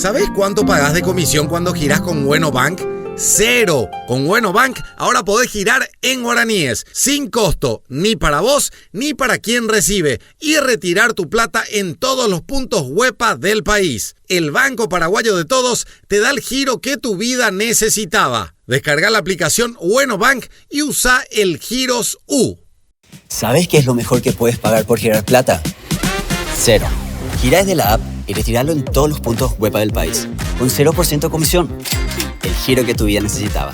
¿Sabés cuánto pagás de comisión cuando girás con Bueno Bank? ¡Cero! Con Bueno Bank ahora podés girar en guaraníes, sin costo, ni para vos ni para quien recibe, y retirar tu plata en todos los puntos Huepa del país. El Banco Paraguayo de Todos te da el giro que tu vida necesitaba. Descarga la aplicación Bueno Bank y usa el Giros U. ¿Sabes qué es lo mejor que puedes pagar por girar plata? Cero. Gira desde la app y retirarlo en todos los puntos Huepa del país, con 0% comisión. El giro que tu vida necesitaba.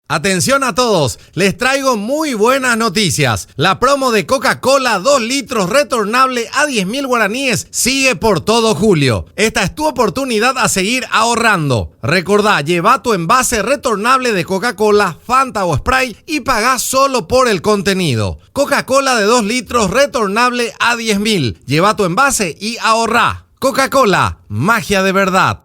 Atención a todos, les traigo muy buenas noticias. La promo de Coca-Cola 2 litros retornable a 10.000 guaraníes sigue por todo julio. Esta es tu oportunidad a seguir ahorrando. Recordá, lleva tu envase retornable de Coca-Cola, Fanta o Sprite y pagá solo por el contenido. Coca-Cola de 2 litros retornable a 10.000. Lleva tu envase y ahorrá. Coca-Cola, magia de verdad.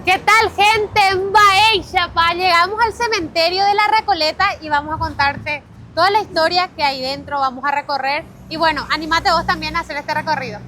¿Qué tal, gente? En Baixapa llegamos al cementerio de la Recoleta y vamos a contarte toda la historia que hay dentro, vamos a recorrer y bueno, anímate vos también a hacer este recorrido.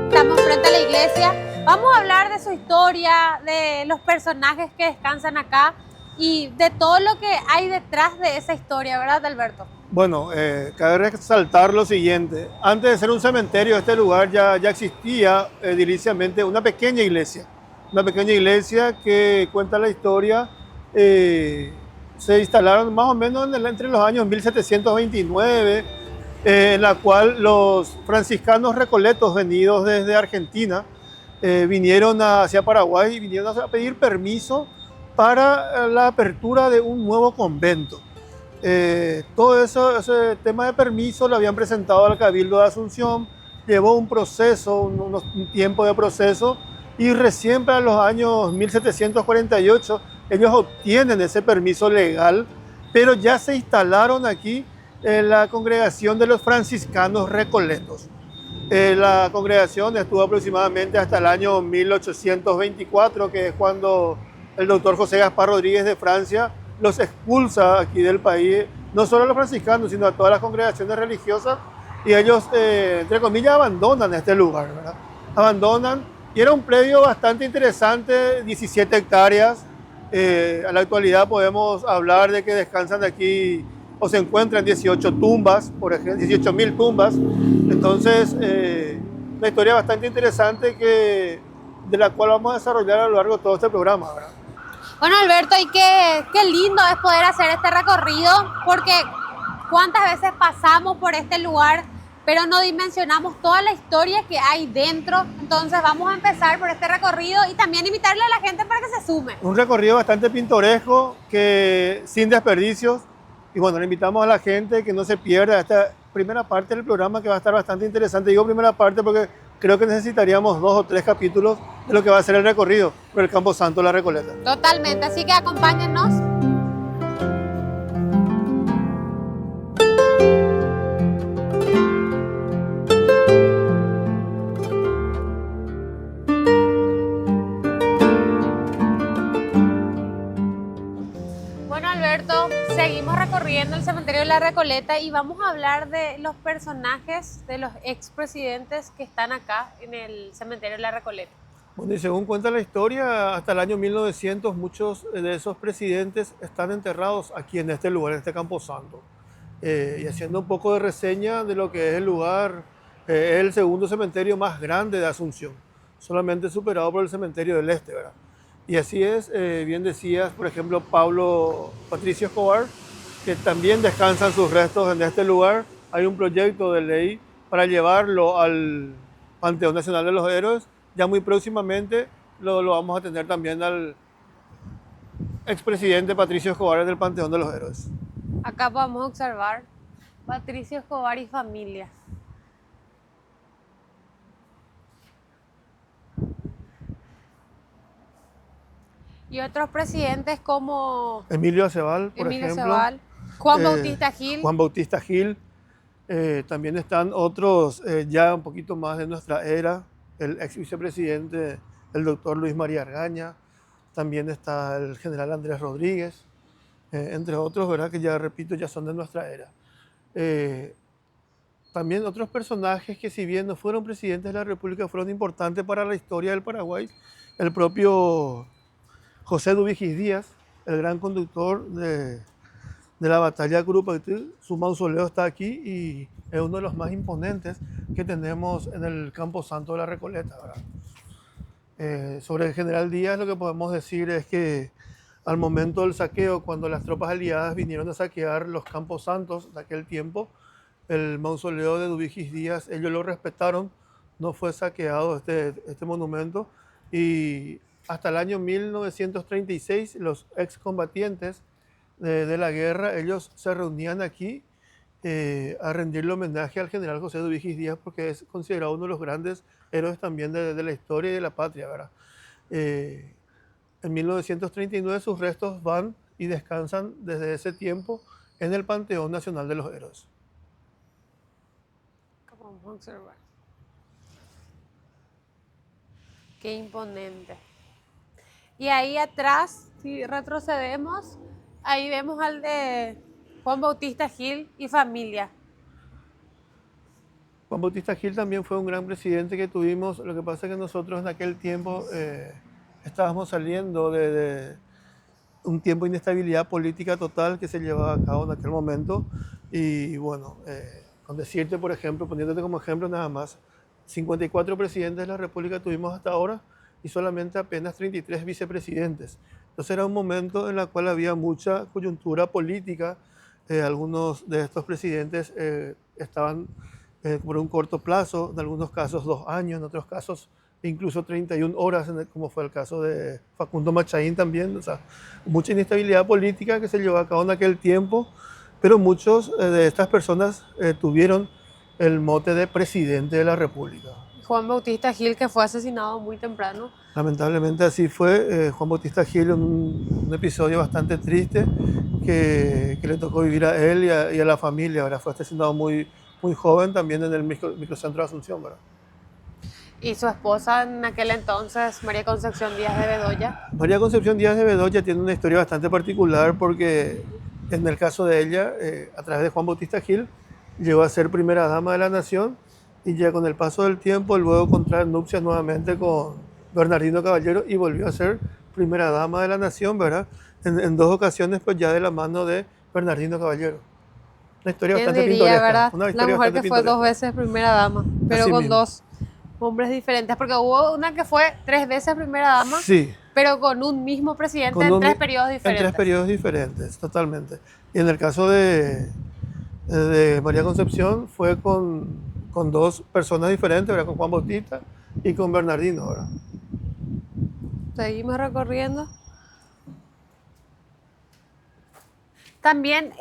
Estamos frente a la iglesia, vamos a hablar de su historia, de los personajes que descansan acá y de todo lo que hay detrás de esa historia, ¿verdad, Alberto? Bueno, cabe resaltar lo siguiente. Antes de ser un cementerio, este lugar ya existía ediliciamente una pequeña iglesia. Una pequeña iglesia que cuenta la historia. Se instalaron más o menos entre los años 1729, en la cual los franciscanos recoletos venidos desde Argentina vinieron hacia Paraguay y vinieron a pedir permiso para la apertura de un nuevo convento. Todo ese tema de permiso lo habían presentado al Cabildo de Asunción, llevó un proceso, un tiempo de proceso, y recién para los años 1748 ellos obtienen ese permiso legal, pero ya se instalaron aquí en la congregación de los franciscanos recoletos. La congregación estuvo aproximadamente hasta el año 1824, que es cuando el doctor José Gaspar Rodríguez de Francia los expulsa aquí del país, no solo a los franciscanos, sino a todas las congregaciones religiosas, y ellos, entre comillas, abandonan este lugar, ¿verdad? Abandonan, y era un predio bastante interesante, 17 hectáreas. A la actualidad podemos hablar de que descansan aquí o se encuentran 18 tumbas, por ejemplo, 18.000 tumbas. Entonces, una historia bastante interesante de la cual vamos a desarrollar a lo largo de todo este programa, ¿verdad? Bueno, Alberto, y qué lindo es poder hacer este recorrido, porque cuántas veces pasamos por este lugar, pero no dimensionamos toda la historia que hay dentro. Entonces vamos a empezar por este recorrido y también invitarle a la gente para que se sume. Un recorrido bastante pintoresco, que sin desperdicios, y bueno, le invitamos a la gente que no se pierda esta primera parte del programa, que va a estar bastante interesante. Digo primera parte porque creo que necesitaríamos 2 o 3 capítulos de lo que va a ser el recorrido por el Campo Santo de la Recoleta. Totalmente, así que acompáñennos. Bueno, Alberto, seguimos recorriendo el cementerio de la Recoleta y vamos a hablar de los personajes de los expresidentes que están acá en el cementerio de la Recoleta. Bueno, y según cuenta la historia, hasta el año 1900 muchos de esos presidentes están enterrados aquí en este lugar, en este Camposanto. Y haciendo un poco de reseña de lo que es el lugar, es el segundo cementerio más grande de Asunción, solamente superado por el cementerio del Este, ¿verdad? Y así es, bien decías, por ejemplo, Pablo Patricio Escobar, que también descansan sus restos en este lugar. Hay un proyecto de ley para llevarlo al Panteón Nacional de los Héroes. Ya muy próximamente lo vamos a tener también al expresidente Patricio Escobar del Panteón de los Héroes. Acá podemos observar Patricio Escobar y familia. Y otros presidentes como Emilio Aceval, por Emilio ejemplo. Aceval, Juan Bautista Gil. Juan Bautista Gil. También están otros ya un poquito más de nuestra era, el ex vicepresidente el doctor Luis María Argaña, también está el general Andrés Rodríguez, entre otros, ¿verdad? Que ya repito, ya son de nuestra era. También otros personajes que, si bien no fueron presidentes de la República, fueron importantes para la historia del Paraguay. El propio José Dubigis Díaz, el gran conductor de la batalla de Curupaytí, su mausoleo está aquí y es uno de los más imponentes que tenemos en el Campo Santo de la Recoleta, ¿verdad? Sobre el general Díaz, lo que podemos decir es que al momento del saqueo, cuando las tropas aliadas vinieron a saquear los Campos Santos de aquel tiempo, el mausoleo de Dubigis Díaz, ellos lo respetaron, no fue saqueado este monumento, y hasta el año 1936 los excombatientes de la guerra, ellos se reunían aquí a rendirle homenaje al general José Dubigis Díaz, porque es considerado uno de los grandes héroes también de la historia y de la patria, ¿verdad? En 1939 sus restos van y descansan desde ese tiempo en el Panteón Nacional de los Héroes. Vamos a observar. Qué imponente. Y ahí atrás, si retrocedemos, ahí vemos al de Juan Bautista Gil y familia. Juan Bautista Gil también fue un gran presidente que tuvimos. Lo que pasa es que nosotros en aquel tiempo estábamos saliendo de un tiempo de inestabilidad política total que se llevaba a cabo en aquel momento. Y bueno, con decirte, por ejemplo, poniéndote como ejemplo nada más, 54 presidentes de la República tuvimos hasta ahora y solamente apenas 33 vicepresidentes. Entonces era un momento en el cual había mucha coyuntura política. Algunos de estos presidentes estaban por un corto plazo, en algunos casos 2 años, en otros casos incluso 31 horas, como fue el caso de Facundo Machaín también. O sea, mucha inestabilidad política que se llevó a cabo en aquel tiempo, pero muchos de estas personas tuvieron el mote de presidente de la República. Juan Bautista Gil, que fue asesinado muy temprano. Lamentablemente así fue. Juan Bautista Gil, un episodio bastante triste que le tocó vivir a él y a la familia, ¿verdad? Fue asesinado muy joven también en el microcentro de Asunción, ¿verdad? Y su esposa en aquel entonces, María Concepción Díaz de Bedoya. María Concepción Díaz de Bedoya tiene una historia bastante particular porque en el caso de ella, a través de Juan Bautista Gil, llegó a ser primera dama de la nación y ya con el paso del tiempo luego contraer nupcias nuevamente con Bernardino Caballero y volvió a ser primera dama de la nación, ¿verdad? En 2 ocasiones, pues ya de la mano de Bernardino Caballero. Una historia bastante pintoresca. ¿Verdad? Una la mujer que fue 2 veces primera dama, pero así con mismo. 2 hombres diferentes, porque hubo una que fue 3 veces primera dama, Sí. pero con un mismo presidente Con en un- 3 periodos diferentes. En 3 periodos diferentes, totalmente. Y en el caso de María Concepción fue con 2 personas diferentes, ¿verdad? Con Juan Bautista y con Bernardino, ¿verdad? Seguimos recorriendo. También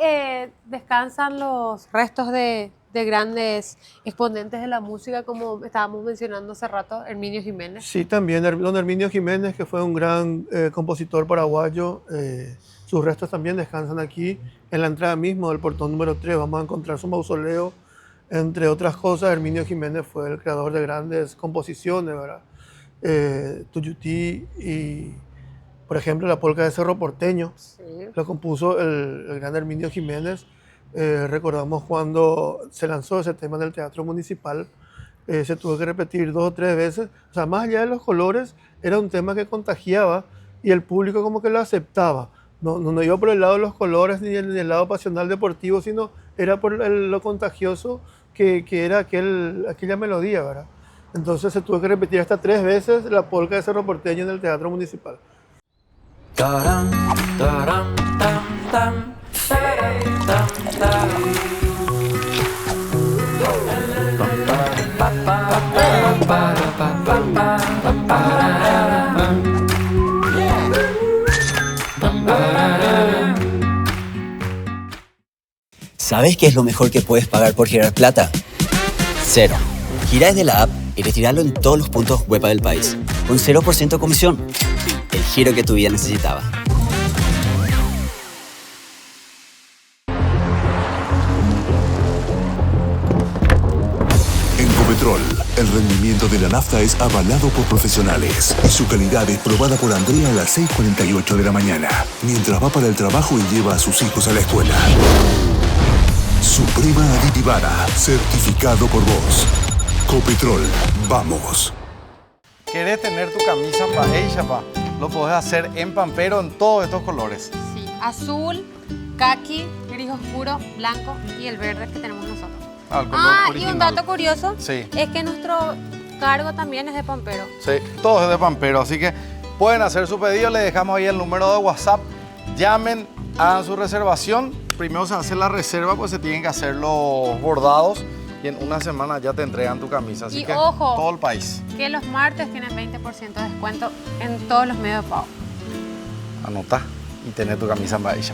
descansan los restos de grandes exponentes de la música, como estábamos mencionando hace rato, Herminio Jiménez. Sí, también don Herminio Jiménez, que fue un gran compositor paraguayo. Sus restos también descansan aquí, en la entrada mismo del portón número 3. Vamos a encontrar su mausoleo. Entre otras cosas, Herminio Jiménez fue el creador de grandes composiciones, ¿verdad? Tuyutí y, por ejemplo, la polca de Cerro Porteño. Sí. Lo compuso el gran Herminio Jiménez. Recordamos cuando se lanzó ese tema en el Teatro Municipal, se tuvo que repetir 2 o 3 veces. O sea, más allá de los colores, era un tema que contagiaba y el público como que lo aceptaba. No iba por el lado de los colores ni el lado pasional deportivo, sino era por lo contagioso que era aquella melodía, ¿verdad? Entonces se tuvo que repetir hasta 3 veces la polca de Cerro Porteño en el Teatro Municipal. Taram, taram, tam, tam, taram, tam, tam. Pa, pa, pa, pa, pa, pa, pa, pa, pa, pa. ¿Sabes qué es lo mejor que puedes pagar por girar plata? Cero. Gira desde la app y retirarlo en todos los puntos web del país. Con 0% comisión. El giro que tu vida necesitaba. En Copetrol El rendimiento de la nafta es avalado por profesionales y su calidad es probada por Andrea a las 6:48 de la mañana, mientras va para el trabajo y lleva a sus hijos a la escuela. Suprema Aditivara, certificado por vos. Copetrol, vamos. ¿Querés tener tu camisa Baeisha, pa? Lo podés hacer en Pampero en todos estos colores. Sí, azul, caqui, gris oscuro, blanco y el verde que tenemos nosotros. El color Y original. un dato curioso Sí. es que nuestro cargo también es de Pampero. Sí, todo es de Pampero, así que pueden hacer su pedido, le dejamos ahí el número de WhatsApp, llamen, hagan su reservación. Primero se hace la reserva, pues se tienen que hacer los bordados y en una semana ya te entregan tu camisa, así Y que ojo, todo el país. que los martes tienen 20% de descuento en todos los medios de pago. Anota y tener tu camisa en Baeisha.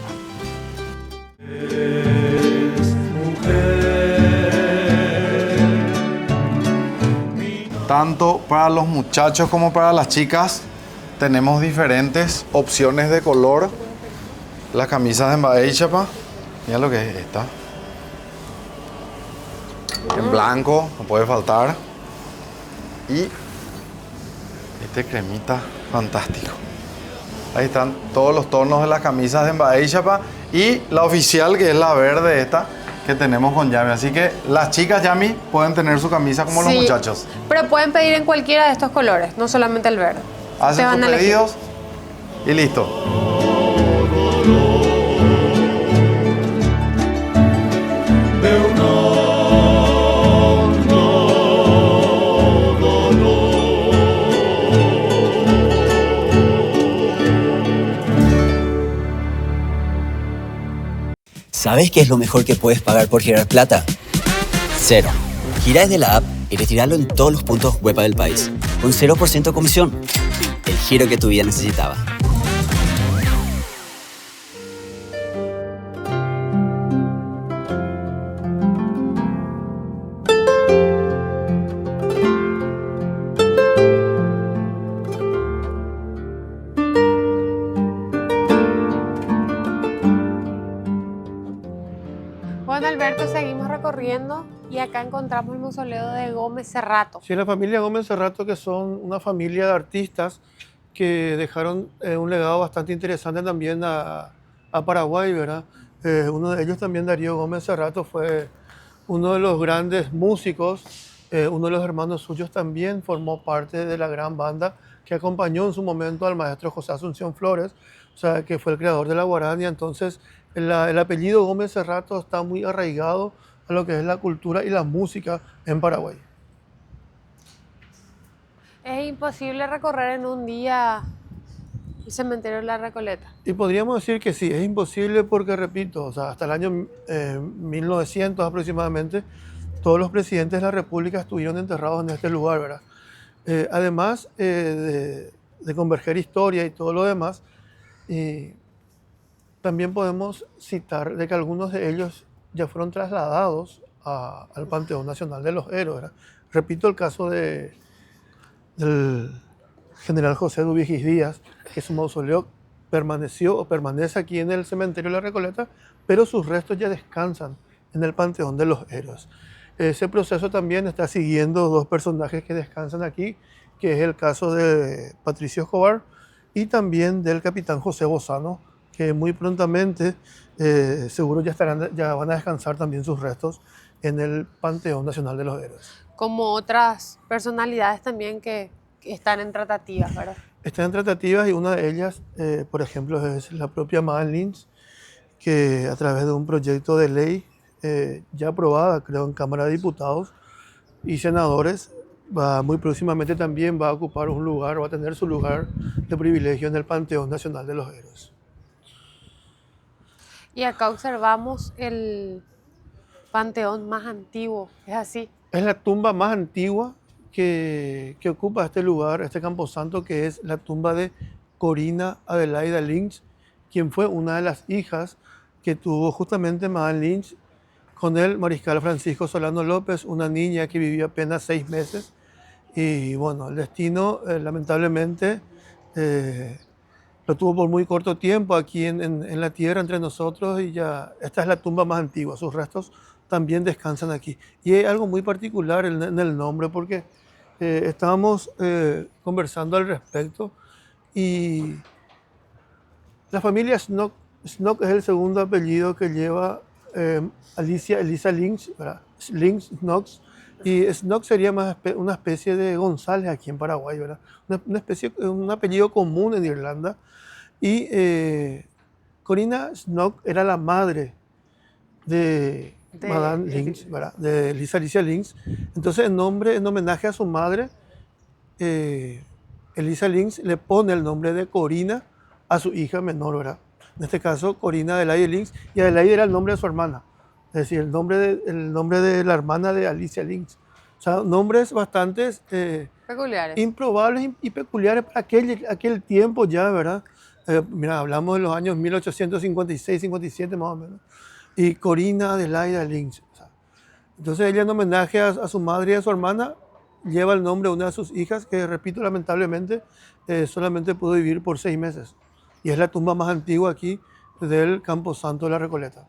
Tanto para los muchachos como para las chicas tenemos diferentes opciones de color. Las camisas en Baeisha, mira lo que es esta. En blanco, no puede faltar. Y este cremita fantástico. Ahí están todos los tonos de las camisas de Baeisha y la oficial, que es la verde esta, que tenemos con Yami. Así que las chicas Yami pueden tener su camisa como los Sí, muchachos. pero pueden pedir en cualquiera de estos colores, no solamente el verde. Hacen Se van sus a elegir. pedidos y listo. ¿Sabes qué es lo mejor que puedes pagar por girar plata? Cero. Gira desde la app y retirarlo en todos los puntos web del país, con 0% comisión. El giro que tu vida necesitaba. Bueno, Alberto, seguimos recorriendo y acá encontramos el mausoleo de Gómez Cerrato. Sí, la familia Gómez Cerrato, que son una familia de artistas que dejaron un legado bastante interesante también a Paraguay, ¿verdad? Uno de ellos también, Darío Gómez Cerrato, fue uno de los grandes músicos. Uno de los hermanos suyos también formó parte de la gran banda que acompañó en su momento al maestro José Asunción Flores, o sea, que fue el creador de la guarania. Entonces, el apellido Gómez Cerrato está muy arraigado a lo que es la cultura y la música en Paraguay. Es imposible recorrer en un día el cementerio de la Recoleta. Y podríamos decir que sí, es imposible porque, repito, o sea, hasta el año 1900 aproximadamente, todos los presidentes de la República estuvieron enterrados en este lugar, ¿verdad? Además de converger historia y todo lo demás, también podemos citar de que algunos de ellos ya fueron trasladados al Panteón Nacional de los Héroes, ¿verdad? Repito el caso del general José Dubigis Díaz, que su mausoleo permaneció o permanece aquí en el cementerio de la Recoleta, pero sus restos ya descansan en el Panteón de los Héroes. Ese proceso también está siguiendo dos personajes que descansan aquí, que es el caso de Patricio Escobar y también del capitán José Bozano, que muy prontamente seguro ya van a descansar también sus restos en el Panteón Nacional de los Héroes. Como otras personalidades también que están en tratativas, ¿verdad? Están en tratativas y una de ellas, por ejemplo, es la propia Mahan Lynch, que a través de un proyecto de ley ya aprobada, creo, en Cámara de Diputados y Senadores, muy próximamente también va a ocupar un lugar, va a tener su lugar de privilegio en el Panteón Nacional de los Héroes. Y acá observamos el panteón más antiguo, ¿es así? Es la tumba más antigua que ocupa este lugar, este camposanto, que es la tumba de Corina Adelaida Lynch, quien fue una de las hijas que tuvo justamente Mahan Lynch con el mariscal Francisco Solano López, una niña que vivió apenas 6 meses. Y bueno, el destino lamentablemente lo tuvo por muy corto tiempo aquí en la tierra entre nosotros, y ya esta es la tumba más antigua, sus restos también descansan aquí. Y hay algo muy particular en el nombre, porque Estábamos conversando al respecto y la familia Snook, Snook es el segundo apellido que lleva Alicia Elisa Lynch, ¿verdad? Lynch Knox, y Snook sería más una especie de González aquí en Paraguay, ¿verdad? Una especie, un apellido común en Irlanda. Y Corina Snook era la madre de Madame Lynch, ¿verdad? De Elisa Alicia Lynch. Entonces, en homenaje a su madre, Elisa Lynch le pone el nombre de Corina a su hija menor, ¿verdad? En este caso, Corina Adelaide Lynch, y Adelaide era el nombre de su hermana, es decir, el nombre de la hermana de Alicia Lynch. O sea, nombres bastante Peculiares. improbables y peculiares para aquel tiempo ya, ¿verdad? Mira, hablamos de los años 1856-57 más o menos. Y Corina Adelaide Lynch. O sea, entonces ella en homenaje a su madre y a su hermana lleva el nombre de una de sus hijas que, repito, lamentablemente solamente pudo vivir por 6 meses. Y es la tumba más antigua aquí del Camposanto de la Recoleta.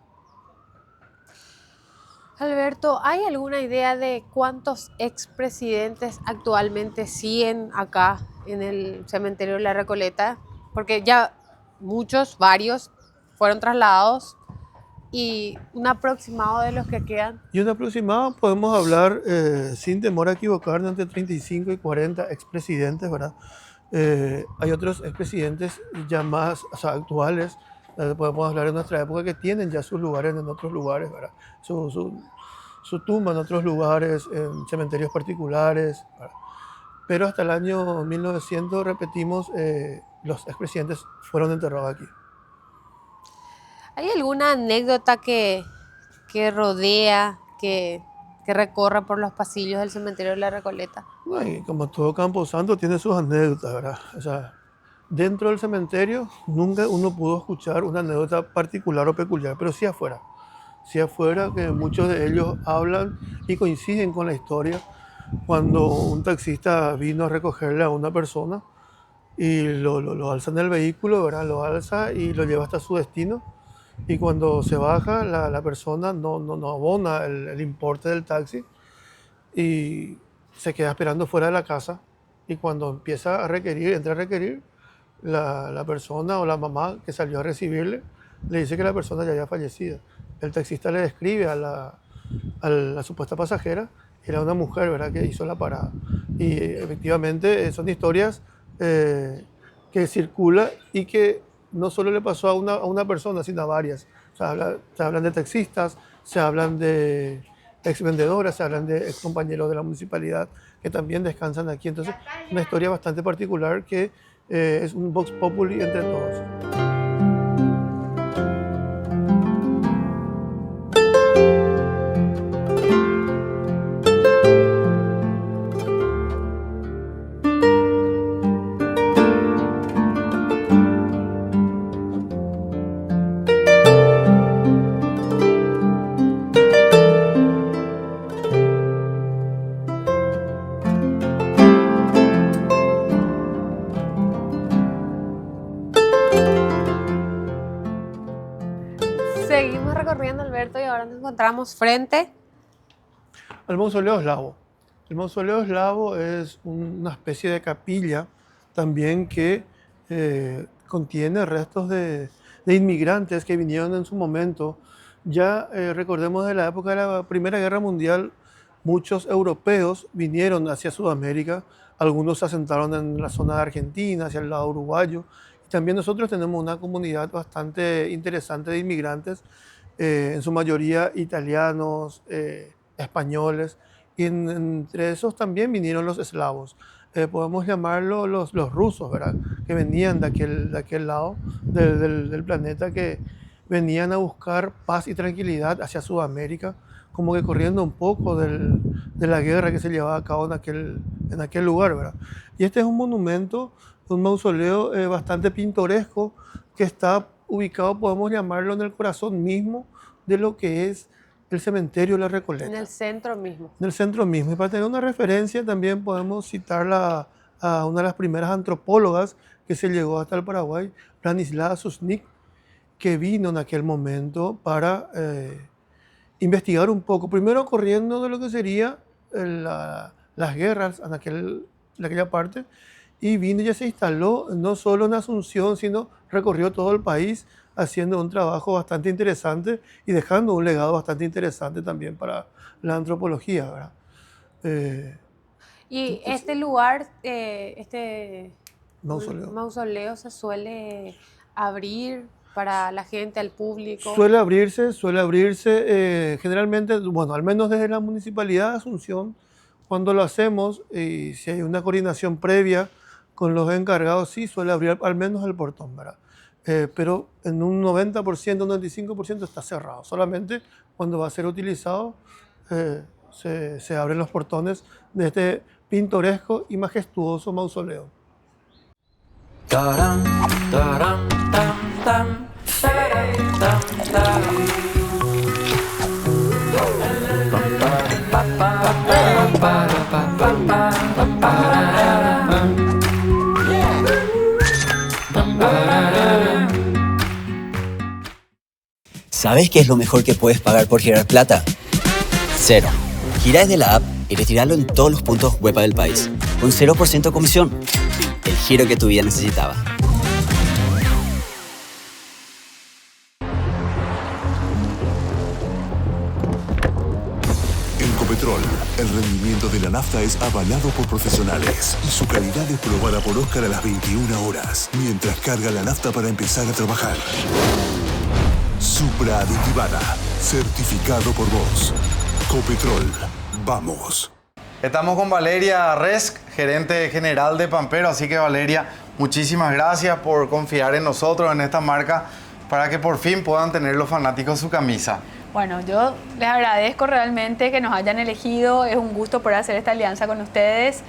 Alberto, ¿hay alguna idea de cuántos expresidentes actualmente siguen acá en el cementerio de la Recoleta? Porque ya varios fueron trasladados y un aproximado de los que quedan. Y un aproximado podemos hablar, sin temor a equivocarnos, entre 35 y 40 expresidentes, ¿verdad? Hay otros expresidentes ya más, o sea, actuales, podemos hablar de nuestra época, que tienen ya sus lugares en otros lugares, ¿verdad? Su tumba en otros lugares, en cementerios particulares, ¿verdad? Pero hasta el año 1900, repetimos, los expresidentes fueron enterrados aquí. ¿Hay alguna anécdota que rodea, que recorre por los pasillos del cementerio de la Recoleta? Y como todo Camposanto tiene sus anécdotas, ¿verdad? O sea, dentro del cementerio nunca uno pudo escuchar una anécdota particular o peculiar, pero sí afuera. Sí afuera, que muchos de ellos hablan y coinciden con la historia. Cuando un taxista vino a recogerle a una persona y lo alza en el vehículo, ¿verdad? Lo alza y lo lleva hasta su destino. Y cuando se baja, la persona no abona el importe del taxi y se queda esperando fuera de la casa. Y cuando entra a requerir, la persona o la mamá que salió a recibirle le dice que la persona ya había fallecido. El taxista le describe a la supuesta pasajera, era una mujer, ¿verdad?, que hizo la parada. Y efectivamente son historias que circulan y que no solo le pasó a una persona, sino a varias. O sea, se hablan de taxistas, se hablan de ex vendedoras, se hablan de ex compañeros de la municipalidad que también descansan aquí. Entonces, una historia bastante particular que es un vox populi entre todos. Seguimos recorriendo, Alberto, y ahora nos encontramos frente al mausoleo eslavo. El mausoleo eslavo es una especie de capilla también que contiene restos de inmigrantes que vinieron en su momento. Ya recordemos de la época de la Primera Guerra Mundial, muchos europeos vinieron hacia Sudamérica, algunos se asentaron en la zona de Argentina, hacia el lado uruguayo. Y también nosotros tenemos una comunidad bastante interesante de inmigrantes, en su mayoría italianos, españoles, y entre esos también vinieron los eslavos. Podemos llamarlo los rusos, ¿verdad?, que venían de aquel lado del planeta, que venían a buscar paz y tranquilidad hacia Sudamérica, como que corriendo un poco de la guerra que se llevaba a cabo en aquel lugar, ¿verdad? Y este es un monumento, un mausoleo bastante pintoresco, que está ubicado, podemos llamarlo, en el corazón mismo de lo que es el cementerio de la Recoleta. en el centro mismo. En el centro mismo. Y para tener una referencia también podemos citar a una de las primeras antropólogas que se llegó hasta el Paraguay, Branislava Susnik, que vino en aquel momento para investigar un poco, primero corriendo de lo que sería la las guerras en aquella parte, y vino y ya se instaló no solo en Asunción, sino recorrió todo el país haciendo un trabajo bastante interesante y dejando un legado bastante interesante también para la antropología, ¿verdad? Y Entonces, este lugar, este mausoleo. mausoleo se suele abrir para la gente, al público. Suele abrirse generalmente, bueno, al menos desde la Municipalidad de Asunción, cuando lo hacemos, y si hay una coordinación previa con los encargados, sí suele abrir al menos el portón, ¿verdad? Pero en un 90%, un 95% está cerrado. Solamente cuando va a ser utilizado se abren los portones de este pintoresco y majestuoso mausoleo. Taram, taram, tam, tam, taram, tam, tam. Pa, pa, pa, pa, pa, pa, pa, pa, pa, pararam. ¿Sabes qué es lo mejor que puedes pagar por girar plata? Cero. Gira desde la app y retirarlo en todos los puntos Huepa del país, con 0% comisión. El giro que tu vida necesitaba. En Copetrol, el rendimiento de la nafta es avalado por profesionales y su calidad es probada por Oscar a las 21 horas, mientras carga la nafta para empezar a trabajar. Supra aditivada, certificado por vos. Copetrol, vamos. Estamos con Valeria Resk, gerente general de Pampero, así que Valeria, muchísimas gracias por confiar en nosotros, en esta marca, para que por fin puedan tener los fanáticos su camisa. Bueno, yo les agradezco realmente que nos hayan elegido, es un gusto poder hacer esta alianza con ustedes.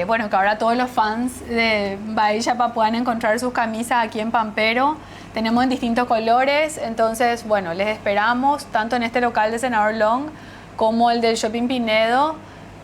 Bueno, que ahora todos los fans de Bahía Yapa puedan encontrar sus camisas aquí en Pampero. Tenemos en distintos colores, entonces, bueno, les esperamos tanto en este local de Senador Long como el del Shopping Pinedo.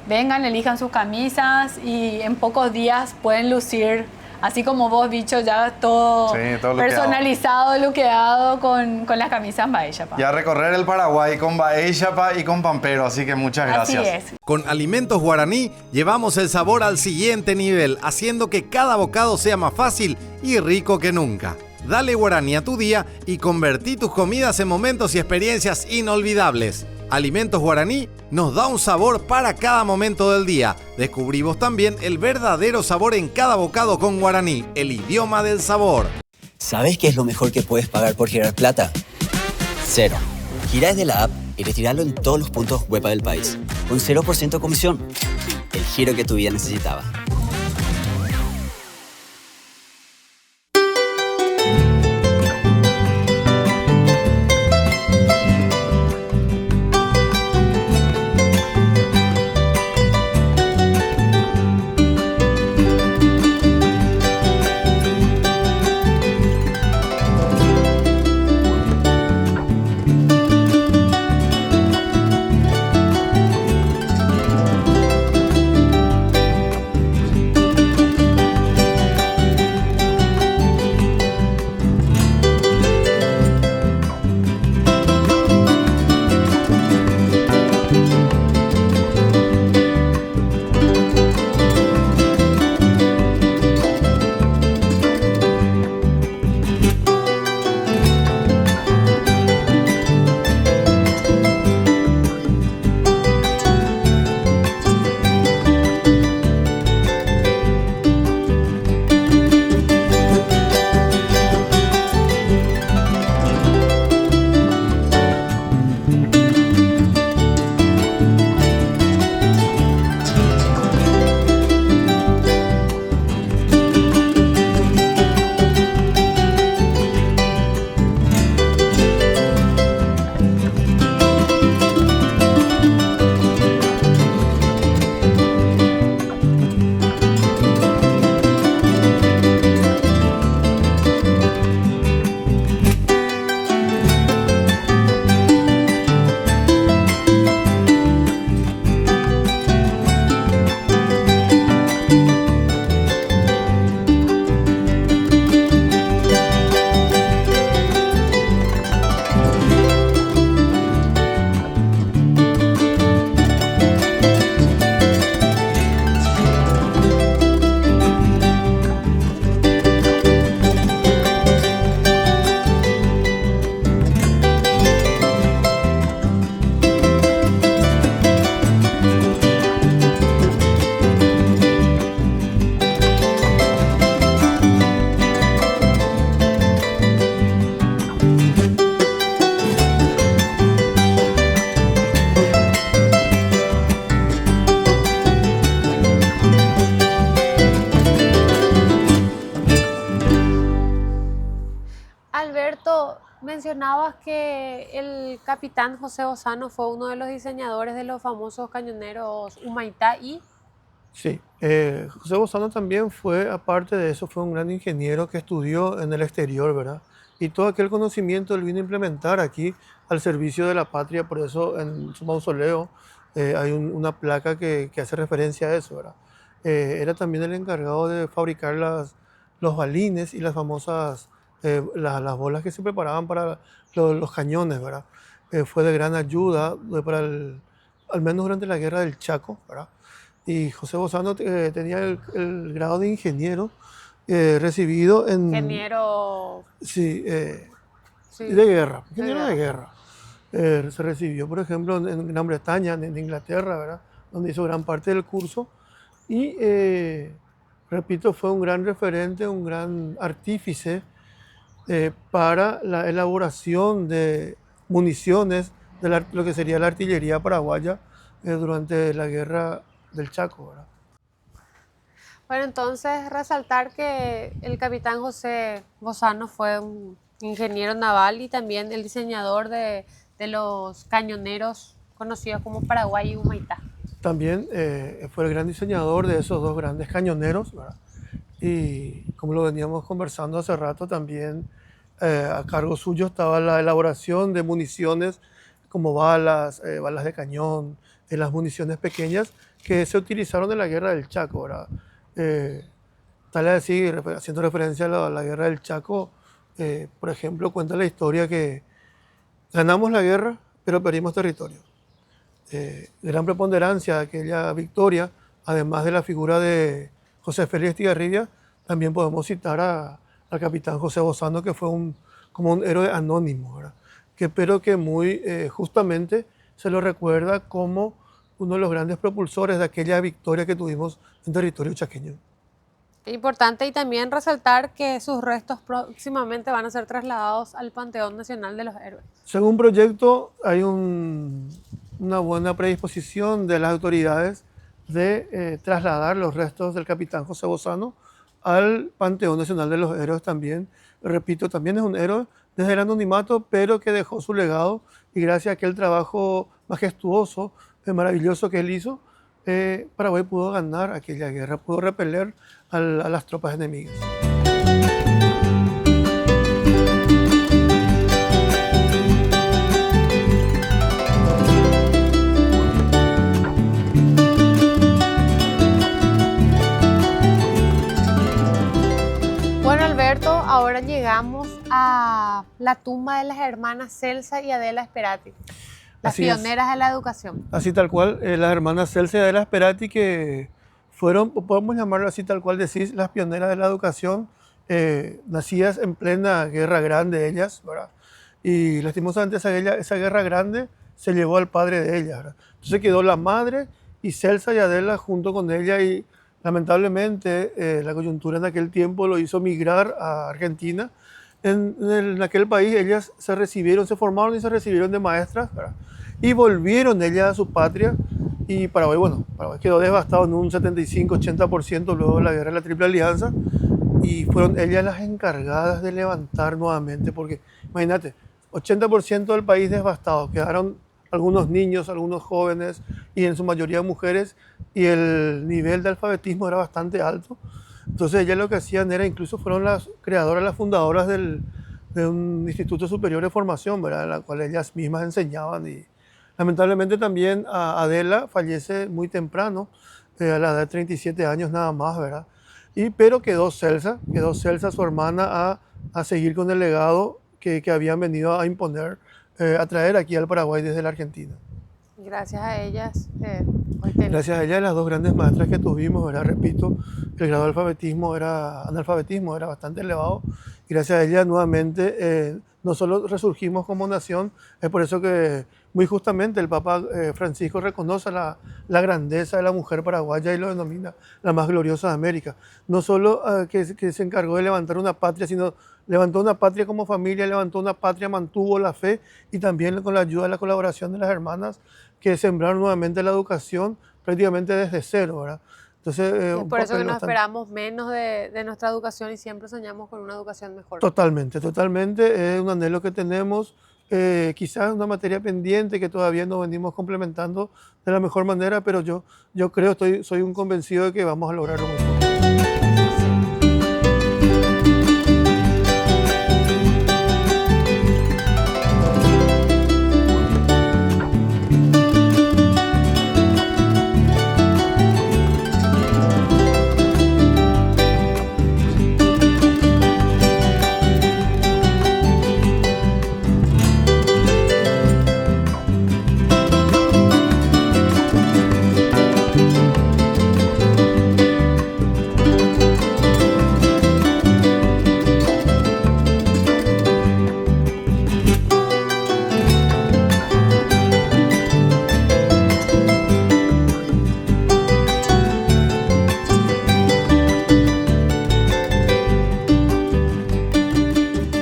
Vengan, elijan sus camisas y en pocos días pueden lucir, así como vos, bicho, ya todo, Sí, todo personalizado, luqueado con las camisas Bahía Yapa. Y a recorrer el Paraguay con Bahía Yapa y con Pampero, así que muchas gracias. Así es. Con Alimentos Guaraní llevamos el sabor al siguiente nivel, haciendo que cada bocado sea más fácil y rico que nunca. Dale Guaraní a tu día y convertí tus comidas en momentos y experiencias inolvidables. Alimentos Guaraní nos da un sabor para cada momento del día. Descubrimos también el verdadero sabor en cada bocado con Guaraní, el idioma del sabor. ¿Sabes qué es lo mejor que puedes pagar por girar plata? Cero. Gira desde la app y retirarlo en todos los puntos Huepa del país, con 0% comisión. El giro que tu vida necesitaba. Mencionabas que el capitán José Bozano fue uno de los diseñadores de los famosos cañoneros Humaitá y Sí, José Bozano también fue, aparte de eso, fue un gran ingeniero que estudió en el exterior, ¿verdad? Y todo aquel conocimiento él vino a implementar aquí al servicio de la patria, por eso en su mausoleo hay una placa que hace referencia a eso, ¿verdad? Era también el encargado de fabricar los balines y las famosas, las bolas que se preparaban para los cañones, ¿verdad? Fue de gran ayuda al menos durante la guerra del Chaco, ¿verdad? Y José Bozano tenía el grado de ingeniero recibido en... ingeniero. Sí, Sí, de guerra, de ingeniero de guerra. guerra. Se recibió, por ejemplo, en Gran Bretaña, en Inglaterra, ¿verdad? Donde hizo gran parte del curso. Y, repito, fue un gran referente, un gran artífice para la elaboración de municiones de lo que sería la artillería paraguaya durante la guerra del Chaco, ¿verdad? Bueno, entonces resaltar que el capitán José Bozano fue un ingeniero naval y también el diseñador de los cañoneros conocidos como Paraguay y Humaitá. También fue el gran diseñador de esos dos grandes cañoneros, ¿verdad? Y como lo veníamos conversando hace rato, también a cargo suyo estaba la elaboración de municiones como balas, balas de cañón, las municiones pequeñas que se utilizaron en la guerra del Chaco, ¿verdad? Tal es así, haciendo referencia a la guerra del Chaco, por ejemplo, cuenta la historia que ganamos la guerra, pero perdimos territorio. Gran preponderancia de aquella victoria, además de la figura de José Félix Estigarribia, también podemos citar al capitán José Bozano, que fue como un héroe anónimo, ¿verdad? Pero que muy justamente se lo recuerda como uno de los grandes propulsores de aquella victoria que tuvimos en territorio chaqueño. Importante y también resaltar que sus restos próximamente van a ser trasladados al Panteón Nacional de los Héroes. Según proyecto, hay una buena predisposición de las autoridades de trasladar los restos del capitán José Bozano al Panteón Nacional de los Héroes también. Repito, también es un héroe desde el anonimato, pero que dejó su legado y gracias a aquel trabajo majestuoso, maravilloso que él hizo, Paraguay pudo ganar aquella guerra, pudo repeler a las tropas enemigas. Bueno, Alberto, ahora llegamos a la tumba de las hermanas Celsa y Adela Esperati, las Así es. pioneras de la educación. Así tal cual, las hermanas Celsa y Adela Esperati, que fueron, podemos llamarlo así tal cual decís, las pioneras de la educación, nacidas en plena guerra grande ellas, ¿verdad? Y lastimosamente esa guerra grande se llevó al padre de ellas, ¿verdad? Entonces quedó la madre y Celsa y Adela junto con ella y lamentablemente la coyuntura en aquel tiempo lo hizo migrar a Argentina. En aquel país ellas se formaron y se recibieron de maestras, ¿verdad? Y volvieron ellas a su patria y Paraguay quedó devastado en un 75-80% luego de la guerra de la Triple Alianza y fueron ellas las encargadas de levantar nuevamente, porque imagínate, 80% del país devastado, quedaron algunos niños, algunos jóvenes y en su mayoría mujeres y el nivel de alfabetismo era bastante alto. Entonces ellas lo que hacían era, incluso fueron las creadoras, las fundadoras de un instituto superior de formación, ¿verdad? En la cual ellas mismas enseñaban y lamentablemente también Adela fallece muy temprano, a la edad de 37 años nada más, ¿verdad? Pero quedó Celsa, su hermana, a seguir con el legado que habían venido a imponer, a traer aquí al Paraguay desde la Argentina. Gracias a ellas, Gracias a ellas, las dos grandes maestras que tuvimos, ¿verdad? Repito, el grado de analfabetismo era bastante elevado. Y gracias a ellas, nuevamente, no solo resurgimos como nación, es por eso que muy justamente el Papa Francisco reconoce la grandeza de la mujer paraguaya y lo denomina la más gloriosa de América. No solo que se encargó de levantar una patria, sino levantó una patria como familia, levantó una patria, mantuvo la fe y también con la ayuda y la colaboración de las hermanas que sembraron nuevamente la educación prácticamente desde cero, ¿verdad? Entonces, Y es un por eso que papel no bastante- esperamos menos de nuestra educación y siempre soñamos con una educación mejor. Totalmente, totalmente. Es un anhelo que tenemos. Quizás una materia pendiente que todavía no venimos complementando de la mejor manera, pero yo creo, soy un convencido de que vamos a lograrlo mejor.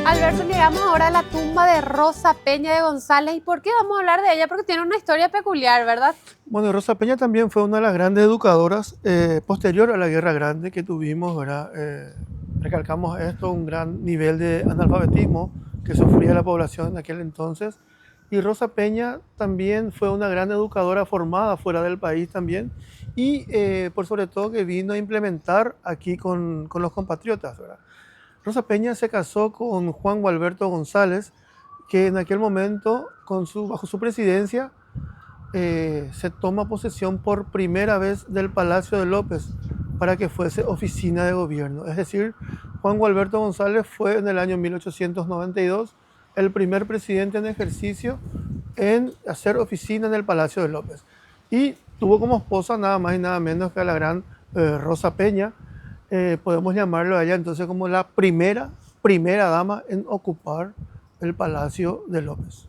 Alberto, llegamos ahora a la tumba de Rosa Peña de González. ¿Y por qué vamos a hablar de ella? Porque tiene una historia peculiar, ¿verdad? Bueno, Rosa Peña también fue una de las grandes educadoras posterior a la Guerra Grande que tuvimos, ¿verdad? Recalcamos esto, un gran nivel de analfabetismo que sufría la población en aquel entonces. Y Rosa Peña también fue una gran educadora formada fuera del país también y por sobre todo que vino a implementar aquí con los compatriotas, ¿verdad? Rosa Peña se casó con Juan Gualberto González, que en aquel momento, bajo su presidencia, se toma posesión por primera vez del Palacio de López para que fuese oficina de gobierno. Es decir, Juan Gualberto González fue en el año 1892 el primer presidente en ejercicio en hacer oficina en el Palacio de López. Y tuvo como esposa nada más y nada menos que a la gran Rosa Peña. Podemos llamarlo a ella entonces como la primera dama en ocupar el Palacio de López.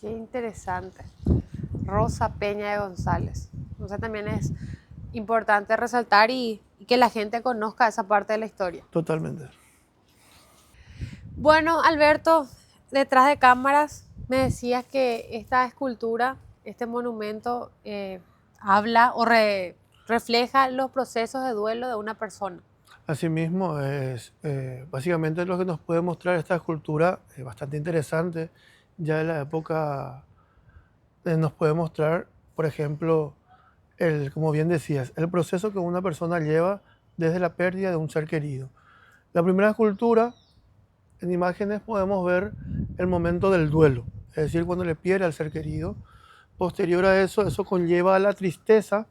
Qué interesante. Rosa Peña de González. Entonces también es importante resaltar y que la gente conozca esa parte de la historia. Totalmente. Bueno, Alberto, detrás de cámaras me decías que esta escultura, este monumento, habla o refleja los procesos de duelo de una persona. Asimismo, es básicamente lo que nos puede mostrar esta escultura, bastante interesante, ya de la época, nos puede mostrar, por ejemplo, como bien decías, el proceso que una persona lleva desde la pérdida de un ser querido. La primera escultura, en imágenes podemos ver el momento del duelo, es decir, cuando le pierde al ser querido. Posterior a eso conlleva a la tristeza,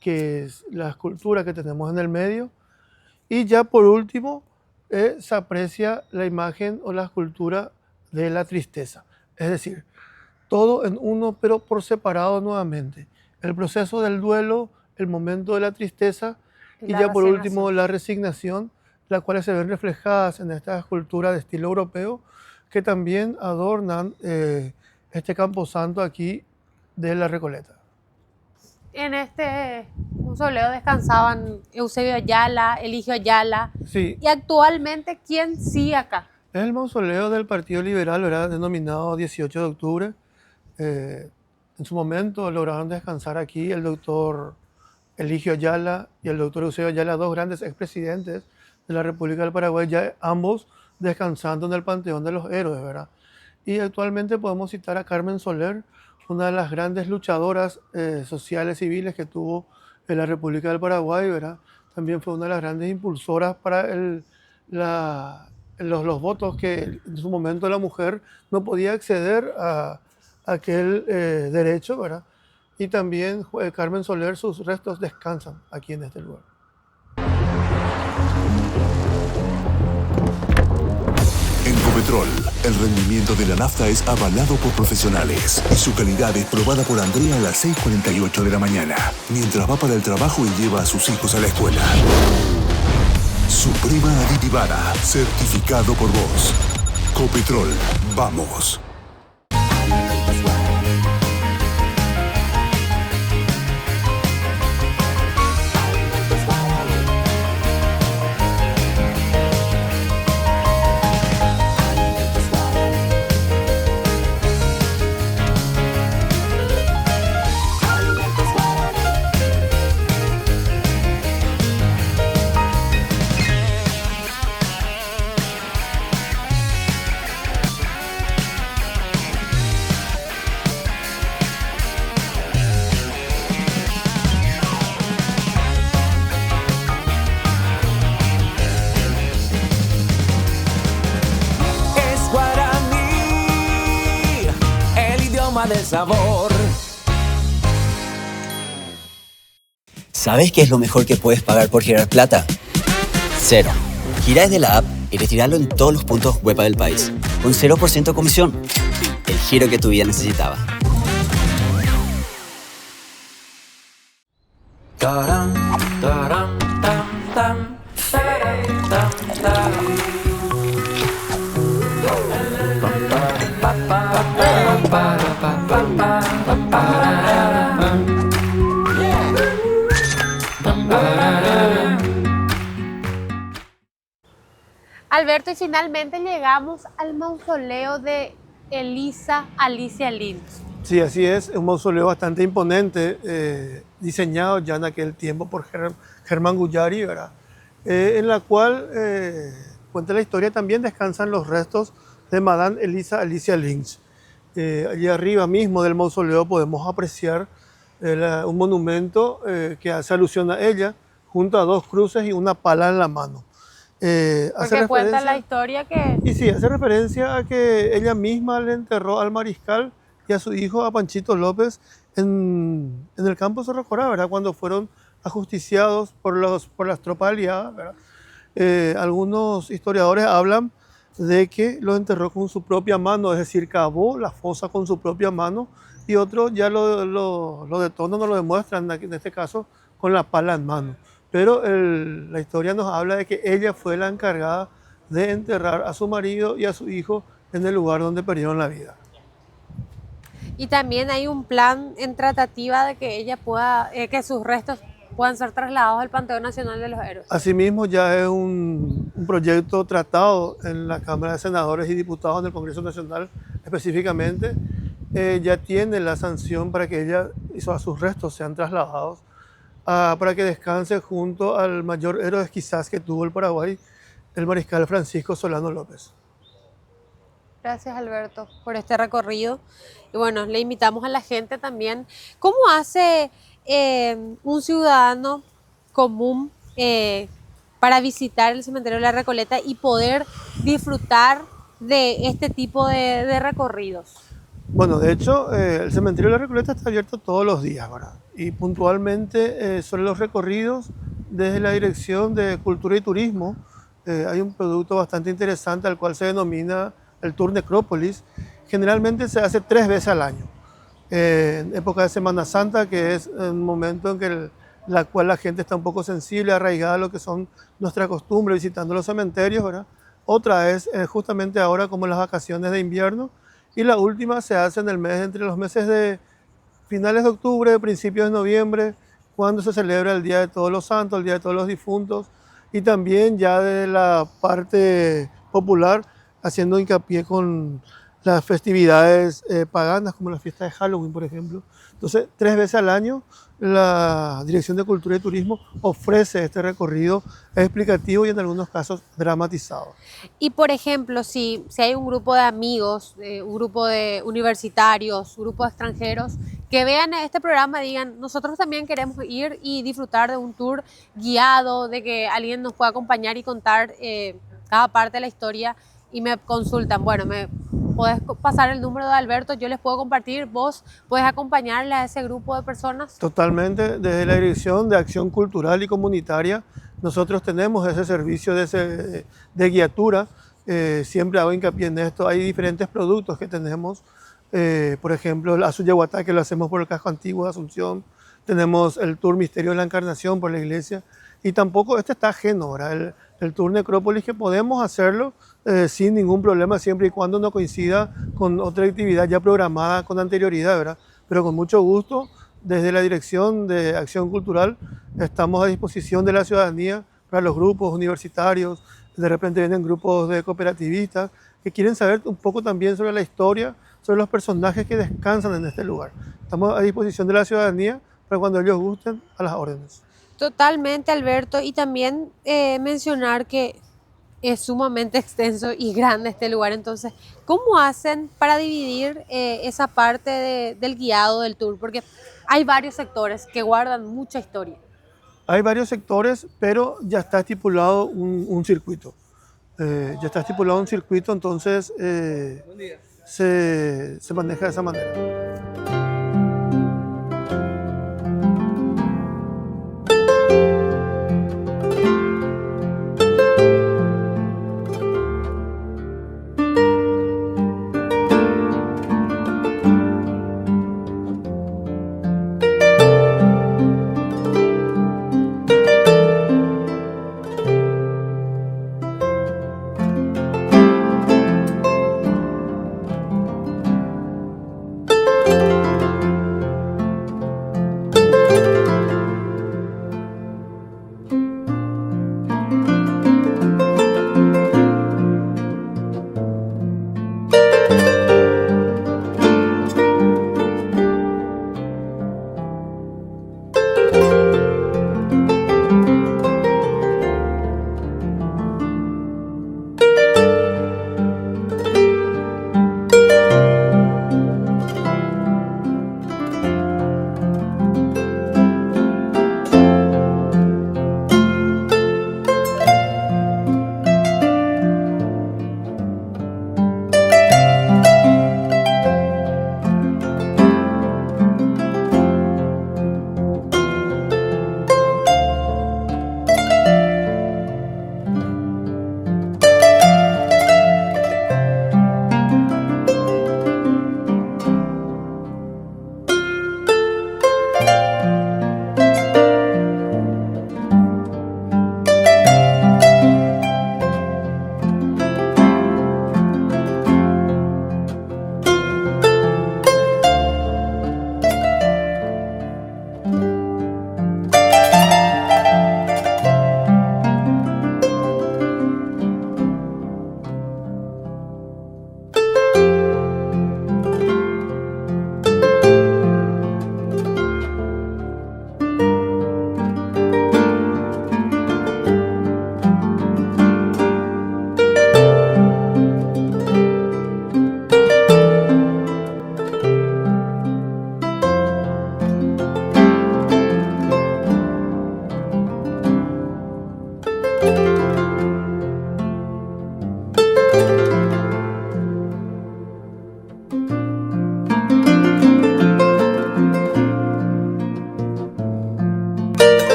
que es la escultura que tenemos en el medio. Y ya por último, se aprecia la imagen o la escultura de la tristeza. Es decir, todo en uno, pero por separado nuevamente. El proceso del duelo, el momento de la tristeza y ya por último la resignación, las cuales se ven reflejadas en esta escultura de estilo europeo que también adornan este camposanto aquí de la Recoleta. En este mausoleo descansaban Eusebio Ayala, Eligio Ayala. Sí. Y actualmente, ¿quién sigue acá? Es el mausoleo del Partido Liberal, ¿verdad? Denominado 18 de octubre. En su momento lograron descansar aquí el doctor Eligio Ayala y el doctor Eusebio Ayala, dos grandes expresidentes de la República del Paraguay, ya ambos descansando en el Panteón de los Héroes, ¿verdad? Y actualmente podemos citar a Carmen Soler, una de las grandes luchadoras sociales civiles que tuvo en la República del Paraguay, ¿verdad? También fue una de las grandes impulsoras para los votos que en su momento la mujer no podía acceder a aquel derecho, ¿verdad? Y también Carmen Soler, sus restos descansan aquí en este lugar. En Copetrol, el rendimiento de la nafta es avalado por profesionales y su calidad es probada por Andrea a las 6:48 de la mañana, mientras va para el trabajo y lleva a sus hijos a la escuela. Suprema aditivada, certificado por vos. Copetrol, vamos. toma del sabor. ¿Sabes qué es lo mejor que puedes pagar por girar plata? Cero. Gira desde la app y retirarlo en todos los puntos web del país, con 0% comisión. El giro que tu vida necesitaba. Taram, taram, tam, tam, taram, tam, taram. Pa, pa, pa, pa, pa, pa, pa, pa, pa, pa. Alberto, y finalmente llegamos al mausoleo de Elisa Alicia Lins. Sí, así es un mausoleo bastante imponente, diseñado ya en aquel tiempo por Germán Guyari, ¿verdad? En la cual cuenta la historia, también descansan los restos de Madame Elisa Alicia Lins. Allí arriba mismo del mausoleo podemos apreciar un monumento que hace alusión a ella, junto a dos cruces y una pala en la mano. Porque cuenta la historia que... Y sí, hace referencia a que ella misma le enterró al mariscal y a su hijo, a Panchito López, en el campo Cerro Corá, ¿verdad? Cuando fueron ajusticiados por las tropas aliadas, ¿verdad? Algunos historiadores hablan de que lo enterró con su propia mano, es decir, cavó la fosa con su propia mano, y otros ya lo detonan o lo demuestran, en este caso, con la pala en mano. Pero la historia nos habla de que ella fue la encargada de enterrar a su marido y a su hijo en el lugar donde perdieron la vida. Y también hay un plan en tratativa de que ella pueda, que sus restos puedan ser trasladados al Panteón Nacional de los Héroes. Asimismo, ya es un proyecto tratado en la Cámara de Senadores y Diputados en el Congreso Nacional específicamente. Ya tiene la sanción para que ella y sus restos sean trasladados para que descanse junto al mayor héroe quizás que tuvo el Paraguay, el mariscal Francisco Solano López. Gracias, Alberto, por este recorrido. Y bueno, le invitamos a la gente también. ¿Cómo hace un ciudadano común para visitar el cementerio de la Recoleta y poder disfrutar de este tipo de recorridos? Bueno, de hecho, el cementerio de la Recoleta está abierto todos los días, ¿verdad? Y puntualmente son los recorridos desde la Dirección de Cultura y Turismo. Hay un producto bastante interesante al cual se denomina el Tour Necrópolis. Generalmente se hace 3 veces al año. En época de Semana Santa, que es un momento en que la cual la gente está un poco sensible, arraigada a lo que son nuestras costumbres, visitando los cementerios, ¿verdad? Otra es justamente ahora como las vacaciones de invierno, y la última se hace en el mes, entre los meses de finales de octubre, principios de noviembre, cuando se celebra el Día de Todos los Santos, el Día de Todos los Difuntos, y también ya de la parte popular, haciendo hincapié con las festividades paganas, como la fiesta de Halloween, por ejemplo. Entonces, 3 veces al año, la Dirección de Cultura y Turismo ofrece este recorrido explicativo y en algunos casos dramatizado. Y por ejemplo, si hay un grupo de amigos, un grupo de universitarios, un grupo de extranjeros, que vean este programa y digan, nosotros también queremos ir y disfrutar de un tour guiado, de que alguien nos pueda acompañar y contar cada parte de la historia, y me consultan, bueno, me podés pasar el número de Alberto, yo les puedo compartir, vos podés acompañarle a ese grupo de personas. Totalmente, desde la Dirección de Acción Cultural y Comunitaria, nosotros tenemos ese servicio de guiatura. Siempre hago hincapié en esto. Hay diferentes productos que tenemos, por ejemplo, el Azuyehuatá, que lo hacemos por el casco antiguo de Asunción. Tenemos el Tour Misterio de la Encarnación por la iglesia, y tampoco este está ajeno, ¿verdad? El Tour Necrópolis, que podemos hacerlo sin ningún problema, siempre y cuando no coincida con otra actividad ya programada con anterioridad, ¿verdad? Pero con mucho gusto, desde la Dirección de Acción Cultural, estamos a disposición de la ciudadanía para los grupos universitarios. De repente vienen grupos de cooperativistas que quieren saber un poco también sobre la historia, sobre los personajes que descansan en este lugar. Estamos a disposición de la ciudadanía para cuando ellos gusten, a las órdenes. Totalmente, Alberto, y también mencionar que es sumamente extenso y grande este lugar. Entonces, ¿cómo hacen para dividir esa parte del guiado del tour? Porque hay varios sectores que guardan mucha historia. Hay varios sectores, pero ya está estipulado un circuito. Ya está estipulado un circuito, entonces se maneja de esa manera.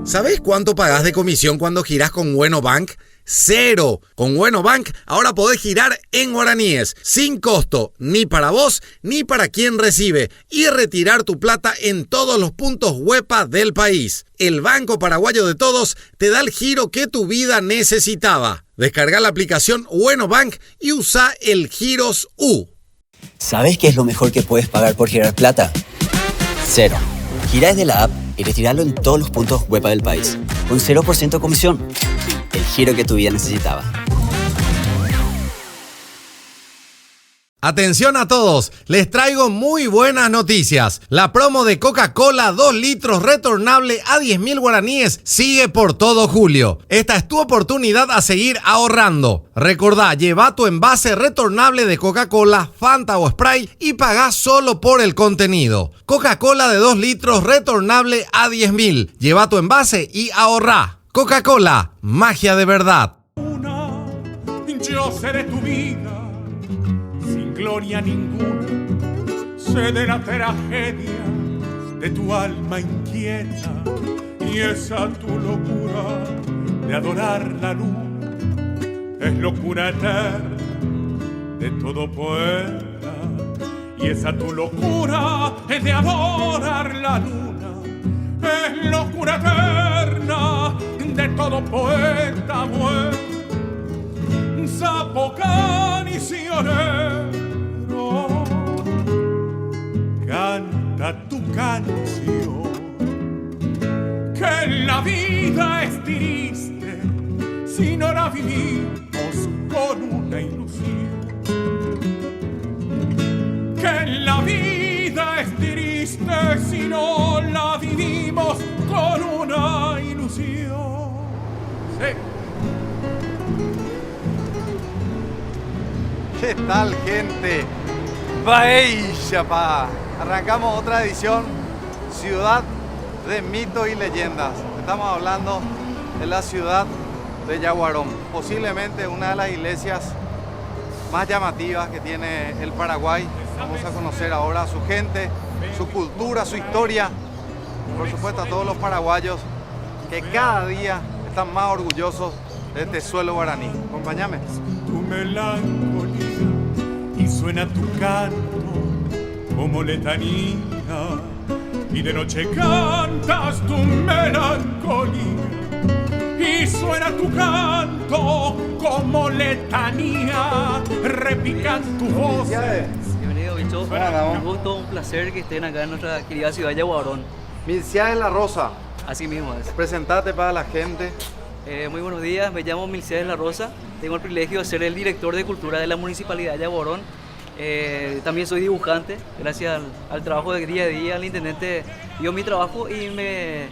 ¿Sabés cuánto pagás de comisión cuando girás con Bueno Bank? ¡Cero! Con Bueno Bank ahora podés girar en guaraníes, sin costo, ni para vos ni para quien recibe, y retirar tu plata en todos los puntos Huepa del país. El Banco Paraguayo de Todos te da el giro que tu vida necesitaba. Descarga la aplicación Bueno Bank y usa el Giros U. ¿Sabes qué es lo mejor que puedes pagar por girar plata? Cero. Gira desde la app y retirarlo en todos los puntos Huepa del país, con 0% comisión. El giro que tu vida necesitaba. Atención a todos, les traigo muy buenas noticias. La promo de Coca-Cola 2 litros retornable a 10.000 guaraníes sigue por todo julio. Esta es tu oportunidad a seguir ahorrando. Recordá, lleva tu envase retornable de Coca-Cola, Fanta o Sprite y pagá solo por el contenido. Coca-Cola de 2 litros retornable a 10.000. Lleva tu envase y ahorrá. Coca-Cola, magia de verdad. Yo seré tu vida. Gloria ninguna, sé de la tragedia de tu alma inquieta y esa tu locura de adorar la luna es locura eterna de todo poeta y esa tu locura de adorar la luna es locura eterna de todo poeta muerto. Zapocan y canta tu canción, que la vida es triste si no la vivimos con una ilusión, que la vida es triste si no la vivimos con una ilusión. Sí. ¿Qué tal, gente? Bahía, pa. Arrancamos otra edición ciudad de mitos y leyendas. Estamos hablando de la ciudad de Yaguarón, posiblemente una de las iglesias más llamativas que tiene el Paraguay. Vamos a conocer ahora a su gente, su cultura, su historia. Por supuesto a todos los paraguayos que cada día están más orgullosos de este suelo guaraní. Acompáñame. Tu melancolía y suena tu canto como letanía, y de noche cantas tu melancolía y suena tu canto como letanía, repican tu voz. Bienvenido, bicho. Un gusto, un placer que estén acá en nuestra querida ciudad de Yaguarón. Milcia de la Rosa, Así mismo es. presentate para la gente. Muy buenos días, me llamo Milciades La Rosa. Tengo el privilegio de ser el director de cultura de la Municipalidad de Yaguarón. También soy dibujante, gracias al trabajo de día a día. El intendente dio mi trabajo y me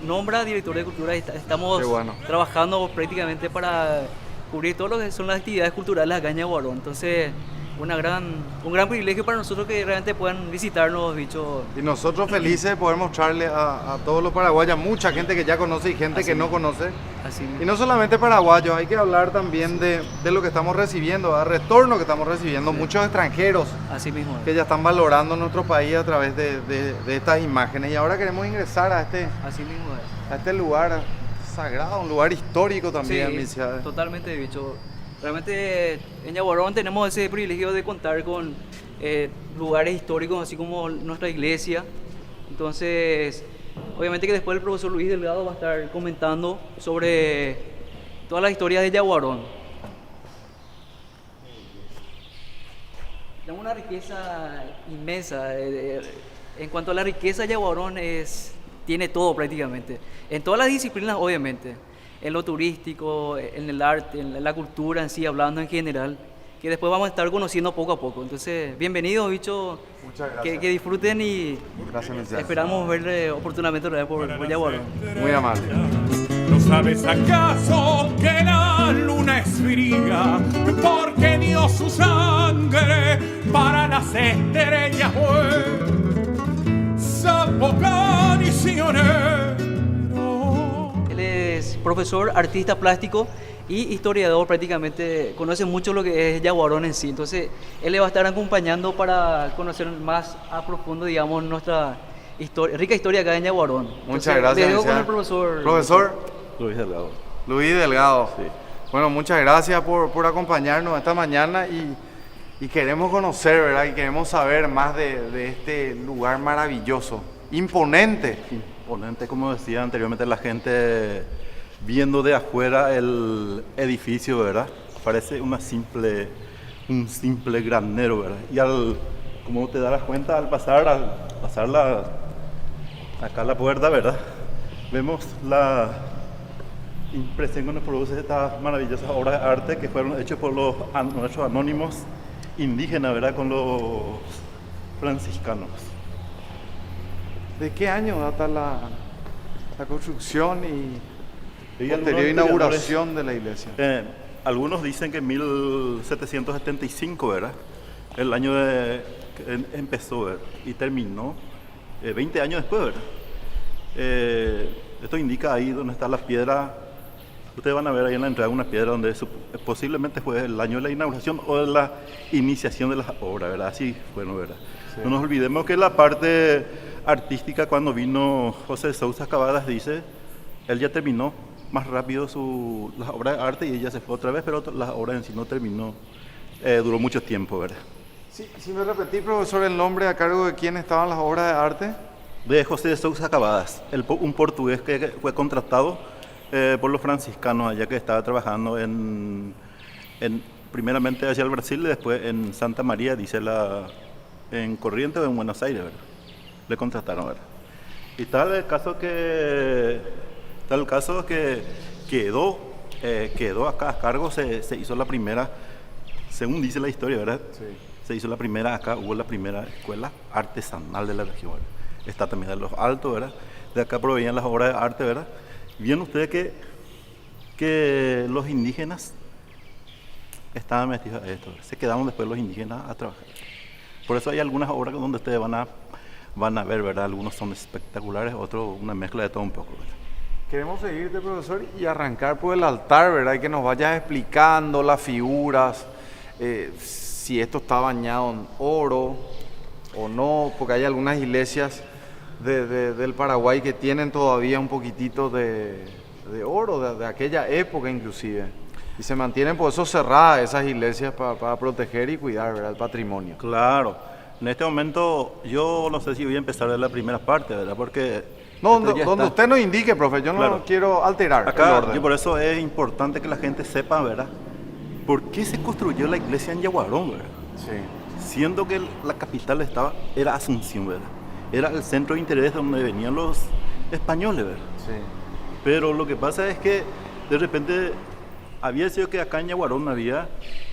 nombra director de cultura. Estamos trabajando prácticamente para cubrir todo lo que son las actividades culturales acá en Yaguarón. Entonces, un gran privilegio para nosotros que realmente puedan visitarnos, bicho. Y nosotros felices de poder mostrarle a todos los paraguayos, mucha gente que ya conoce y gente que no conoce. Así Y no solamente paraguayos, hay que hablar también de lo que estamos recibiendo, del retorno que estamos recibiendo, muchos extranjeros Así mismo que ya están valorando nuestro país a través de estas imágenes. Y ahora queremos ingresar a Así mismo es. este lugar sagrado, un lugar histórico también, mi ciudad. Totalmente, bicho. Realmente en Yaguarón tenemos ese privilegio de contar con lugares históricos, así como nuestra iglesia. Entonces, obviamente que después el profesor Luis Delgado va a estar comentando sobre todas las historias de Yaguarón. Tenemos una riqueza inmensa. En cuanto a la riqueza, Yaguarón tiene todo prácticamente. En todas las disciplinas, obviamente. En lo turístico, en el arte, en la cultura en sí, hablando en general, que después vamos a estar conociendo poco a poco. Entonces, bienvenidos, bicho. Muchas gracias. Que disfruten y Gracias, esperamos verle oportunamente otra vez por Yaguarón. Muy amable. ¿No sabes acaso que la luna es fría porque dio su sangre para las estrellas? Zapopan y Sionero. Él es profesor, artista plástico y historiador, prácticamente conoce mucho lo que es Yaguarón en sí. Entonces, él le va a estar acompañando para conocer más a profundo, digamos, nuestra rica historia acá en Yaguarón. Muchas gracias. Le dejo con el profesor. Profesor Luis Delgado. Luis Delgado. Sí. Bueno, muchas gracias por acompañarnos esta mañana y queremos conocer, ¿verdad? Y queremos saber más de este lugar maravilloso, imponente. Imponente, como decía anteriormente la gente, viendo de afuera el edificio, ¿verdad? Parece un simple granero, ¿verdad? Y como te darás cuenta, al pasar acá la puerta, ¿verdad? Vemos la impresión que nos produce estas maravillosas obras de arte que fueron hechas por nuestros anónimos indígenas, ¿verdad? Con los franciscanos. ¿De qué año data la construcción y posterior algunos inauguración de la iglesia? Algunos dicen que 1775, ¿verdad? El año que empezó, ¿verdad? Y terminó 20 años después, ¿verdad? Esto indica ahí donde está la piedra. Ustedes van a ver ahí en la entrada una piedra donde posiblemente fue el año de la inauguración o de la iniciación de las obras, ¿verdad? Así fueron, ¿verdad? Sí. No nos olvidemos que la parte artística, cuando vino José de Sousa Cavadas, dice, él ya terminó más rápido las obras de arte y ella se fue otra vez, pero las obras en sí no terminó, duró mucho tiempo, ¿verdad? Sí, si me repetí, profesor, el nombre a cargo de quién estaban las obras de arte. De José de Sousa Cavadas, un portugués que fue contratado por los franciscanos allá, que estaba trabajando primeramente hacia el Brasil y después en Santa María, dice en Corrientes o en Buenos Aires, ¿verdad? Le contrataron, ¿verdad? Y tal el caso que quedó acá a cargo, se hizo la primera, según dice la historia, ¿verdad? Sí. Se hizo la primera, acá hubo la primera escuela artesanal de la región, ¿verdad? Está también de los Altos, ¿verdad? De acá provenían las obras de arte, ¿verdad? Vieron ustedes que los indígenas estaban metidos a esto, ¿verdad? Se quedaron después los indígenas a trabajar. Por eso hay algunas obras donde ustedes van van a ver, ¿verdad? Algunos son espectaculares, otros una mezcla de todo un poco, ¿verdad? Queremos seguirte, profesor, y arrancar por el altar, ¿verdad? Y que nos vayas explicando las figuras, si esto está bañado en oro o no, porque hay algunas iglesias del Paraguay que tienen todavía un poquitito de oro, de aquella época inclusive. Y se mantienen por eso cerradas esas iglesias para proteger y cuidar, ¿verdad?, el patrimonio. Claro. En este momento yo no sé si voy a empezar de la primera parte, ¿verdad? Porque... No, donde usted nos indique, profe, yo no quiero alterar el acá, orden. Y por eso es importante que la gente sepa, ¿verdad? ¿Por qué se construyó la iglesia en Yaguarón, verdad? Sí. Siendo que la capital era Asunción, ¿verdad? Era el centro de interés donde venían los españoles, ¿verdad? Sí. Pero lo que pasa es que de repente había sido que acá en Yaguarón había,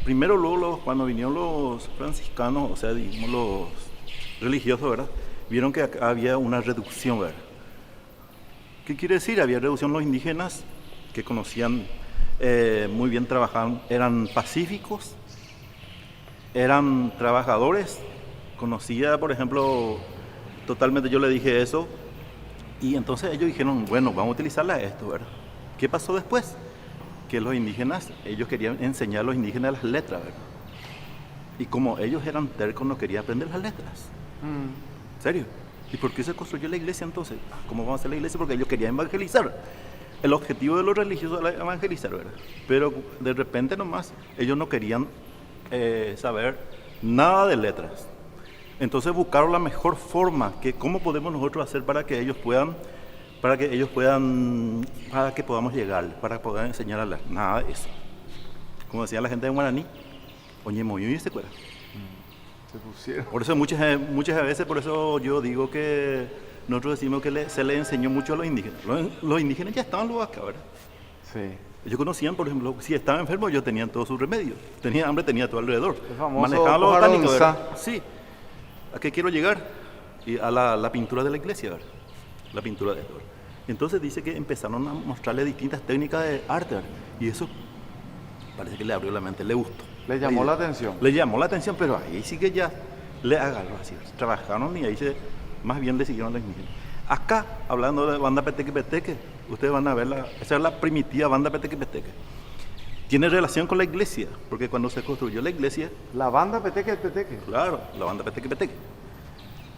primero luego cuando vinieron los franciscanos, o sea, digamos los religiosos, ¿verdad? Vieron que acá había una reducción, ¿verdad? ¿Qué quiere decir? Había reducción los indígenas que conocían muy bien, trabajaban, eran pacíficos, eran trabajadores, conocía, por ejemplo, totalmente, yo le dije eso, y entonces ellos dijeron, bueno, vamos a utilizarla a esto, ¿verdad? ¿Qué pasó después? Que los indígenas, ellos querían enseñar a los indígenas las letras, ¿verdad? Y como ellos eran tercos, no querían aprender las letras. ¿En serio? ¿Y por qué se construyó la iglesia entonces? ¿Cómo vamos a hacer la iglesia? Porque ellos querían evangelizar. El objetivo de los religiosos era evangelizar, ¿verdad? Pero de repente nomás, ellos no querían saber nada de letras. Entonces buscaron la mejor forma, que cómo podemos nosotros hacer para que ellos puedan, para que podamos llegar, para poder enseñar a leer. Nada de eso. Como decía la gente de Guaraní, oye, moño y se cuera. Se pusieron. Por eso muchas veces, por eso yo digo que nosotros decimos que se le enseñó mucho a los indígenas. Los indígenas ya estaban luego acá, ¿verdad? Sí. Ellos conocían, por ejemplo, si estaba enfermo, ellos tenían todos sus remedios. Tenía hambre, tenía todo alrededor. El famoso manejaban los botánicos, Paronza. ¿verdad? Sí. ¿A qué quiero llegar? Y a la pintura de la iglesia, ¿verdad? La pintura de esto, ¿verdad? Entonces dice que empezaron a mostrarle distintas técnicas de arte, ¿verdad? Y eso parece que le abrió la mente, le gustó. Le llamó la atención. Le llamó la atención, pero ahí sí que ya le agarró así. Trabajaron y ahí más bien le siguieron a los indígenas. Acá, hablando de banda Peteque Peteque, ustedes van a ver, esa es la primitiva banda Peteque Peteque. Tiene relación con la iglesia, porque cuando se construyó la iglesia... La banda Peteque Peteque. Claro, la banda Peteque Peteque.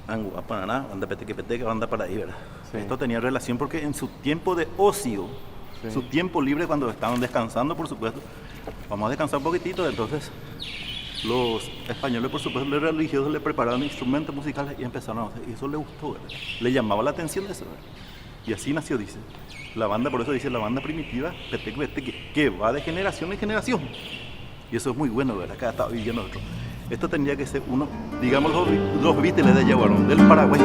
Angua, Paraná, banda Peteque Peteque, banda para ahí, ¿verdad? Sí. Esto tenía relación porque en su tiempo de ocio, sí, su tiempo libre cuando estaban descansando, por supuesto, vamos a descansar un poquitito, entonces los españoles, por supuesto, los religiosos le preparaban instrumentos musicales y empezaron a hacer, y eso le gustó, ¿verdad? Le llamaba la atención eso, ¿verdad? Y así nació, dice, la banda, por eso dice la banda primitiva, Peteque Peteque, que va de generación en generación. Y eso es muy bueno, ¿verdad? Acá está viviendo nosotros. Esto tendría que ser uno, digamos, los Beatles de Yaguarón, del Paraguay.